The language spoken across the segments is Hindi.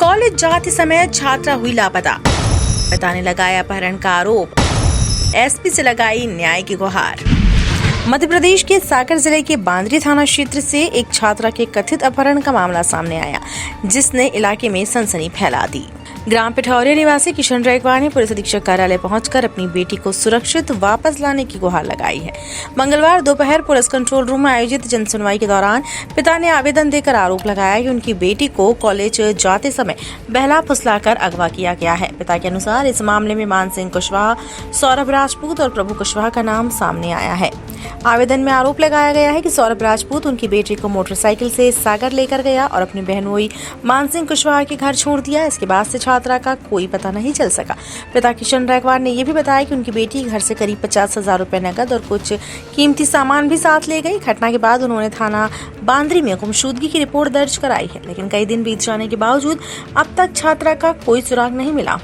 कॉलेज जाते समय छात्रा हुई लापता, पिता ने लगाया अपहरण का आरोप, एसपी से लगाई न्याय की गुहार। मध्य प्रदेश के सागर जिले के बांद्री थाना क्षेत्र से एक छात्रा के कथित अपहरण का मामला सामने आया, जिसने इलाके में सनसनी फैला दी। ग्राम पिठौरिया निवासी किशन रैकवार ने पुलिस अधीक्षक कार्यालय पहुंचकर अपनी बेटी को सुरक्षित वापस लाने की गुहार लगाई है। मंगलवार दोपहर पुलिस कंट्रोल रूम में आयोजित जनसुनवाई के दौरान पिता ने आवेदन देकर आरोप लगाया कि उनकी बेटी को कॉलेज जाते समय बहला फुसलाकर अगवा किया गया है। पिता के अनुसार इस मामले में मानसिंह कुशवाहा, सौरभ राजपूत और प्रभु कुशवाहा का नाम सामने आया है। आवेदन में आरोप लगाया गया है कि सौरभ राजपूत उनकी बेटी को मोटरसाइकिल से सागर लेकर गया और अपनी बहनोई मानसिंह कुशवाहा के घर छोड़ दिया। इसके बाद से छात्रा का कोई पता नहीं चल सका। पिता किशन रैकवार ने यह भी बताया कि उनकी बेटी घर से करीब 50,000 रुपए नकद और कुछ कीमती सामान भी साथ ले गई। घटना के बाद उन्होंने थाना बांद्री में गुमशुदगी की रिपोर्ट दर्ज कराई है, लेकिन कई दिन बीत जाने के बावजूद अब तक छात्रा का कोई सुराग नहीं मिला।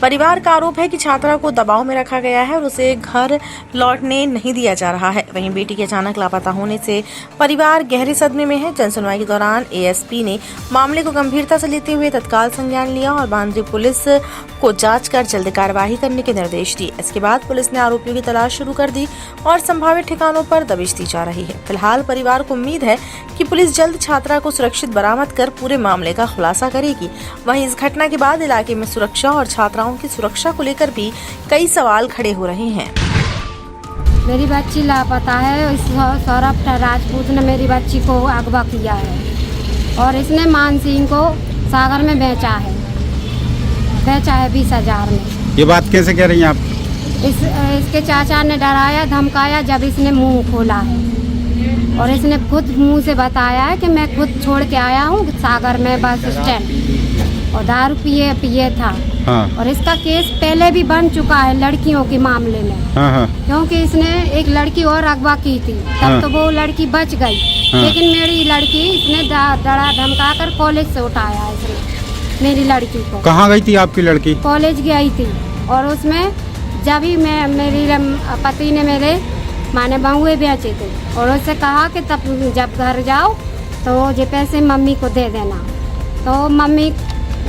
परिवार का आरोप है कि छात्रा को दबाव में रखा गया है और उसे घर लौटने नहीं दिया जा रहा है। वहीं बेटी के अचानक लापता होने से परिवार गहरे सदमे में है। जनसुनवाई के दौरान एएसपी ने मामले को गंभीरता से लेते हुए तत्काल संज्ञान लिया और बांद्री पुलिस को जांच कर जल्द कार्रवाई करने के निर्देश दिए। इसके बाद पुलिस ने आरोपियों की तलाश शुरू कर दी और संभावित ठिकानों पर दबिश दी जा रही है। फिलहाल परिवार को उम्मीद है कि पुलिस जल्द छात्रा को सुरक्षित बरामद कर पूरे मामले का खुलासा करेगी। वहीं इस घटना के बाद इलाके में सुरक्षा और छात्राओं की सुरक्षा को लेकर भी कई सवाल खड़े हो रहे हैं। मेरी बच्ची लापता है। सौरभ राजपूत ने मेरी बच्ची को अगवा किया है और इसने मानसिंह को सागर में बेचा है 20,000 में। ये बात कैसे कह रही हैं आप? इसके चाचा ने डराया धमकाया जब इसने मुंह खोला है और इसने खुद मुंह से बताया है कि मैं खुद छोड़ के आया हूँ सागर में बस स्टैंड और दारू पिए था। हाँ। और इसका केस पहले भी बन चुका है लड़कियों के मामले में। हाँ। क्योंकि इसने एक लड़की और अगवा की थी तब हाँ। तो वो लड़की बच गई। हाँ। लेकिन मेरी लड़की इसने डरा धमका कर कॉलेज से उठाया इसने मेरी लड़की को। कहाँ गई थी आपकी लड़की? कॉलेज गई थी और उसमें जब ही मेरी पति ने मेरे माने बहुए बेचे थे और उससे कहा कि तब जब घर जाओ तो ये पैसे मम्मी को दे देना। तो मम्मी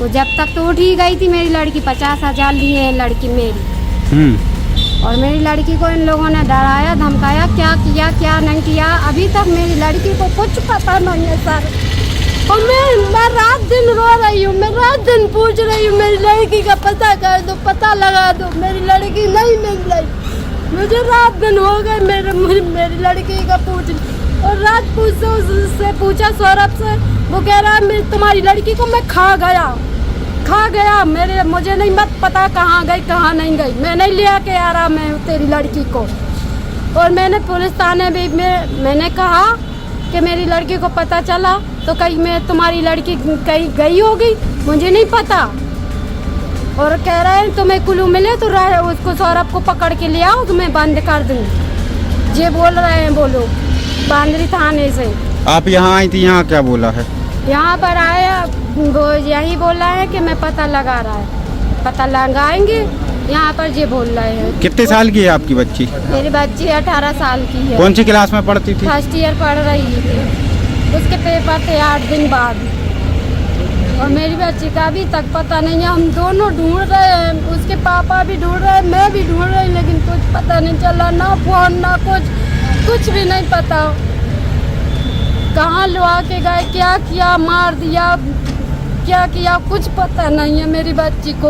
जब तक तो उठ ही गई थी मेरी लड़की। 50,000 लिए है लड़की मेरी। और मेरी लड़की को इन लोगों ने डराया धमकाया, क्या किया क्या नहीं किया अभी तक मेरी लड़की को कुछ पता नहीं है सर। और मैं रात दिन रो रही हूँ, मैं रात दिन पूछ रही हूँ मेरी लड़की का पता कर दो, पता लगा दो। मेरी लड़की नहीं मिल रही। मुझे रात दिन हो गए मेरी लड़की का पूछ। और रात उससे पूछा सौरभ से, वो कह रहा है तुम्हारी लड़की को मैं खा गया मुझे नहीं मत पता कहाँ गई कहाँ नहीं गई। मैं नहीं ले के आ रहा मैं तेरी लड़की को। और मैंने पुलिस थाने भी मैंने कहा कि मेरी लड़की को पता चला तो कहीं मैं तुम्हारी लड़की कहीं गई होगी, मुझे नहीं पता। और कह रहे हैं तुम्हें कुल्लू मिले तो उसको सौरभ को पकड़ के ले आओ, तुम्हें बंद कर दूँ। ये बोल रहे हैं बोलो बांद्री थाने से। आप यहाँ आई थी, यहाँ क्या बोला है? यहाँ पर आया वो यही बोल रहा है कि मैं पता लगा रहा है, पता लगाएंगे। यहाँ पर ये बोल रहे हैं। कितने साल की है आपकी बच्ची? मेरी बच्ची 18 साल की है। कौन सी क्लास में पढ़ती थी? फर्स्ट ईयर पढ़ रही थी। उसके पेपर थे 8 दिन बाद और मेरी बच्ची का अभी तक पता नहीं है। हम दोनों ढूंढ रहे हैं, उसके पापा भी ढूंढ रहे हैं, मैं भी ढूंढ रही, लेकिन कुछ पता नहीं चला, ना फोन ना कुछ भी नहीं पता। कहाँ लुआ के गए, क्या किया, मार दिया, क्या किया, कुछ पता नहीं है मेरी बच्ची को।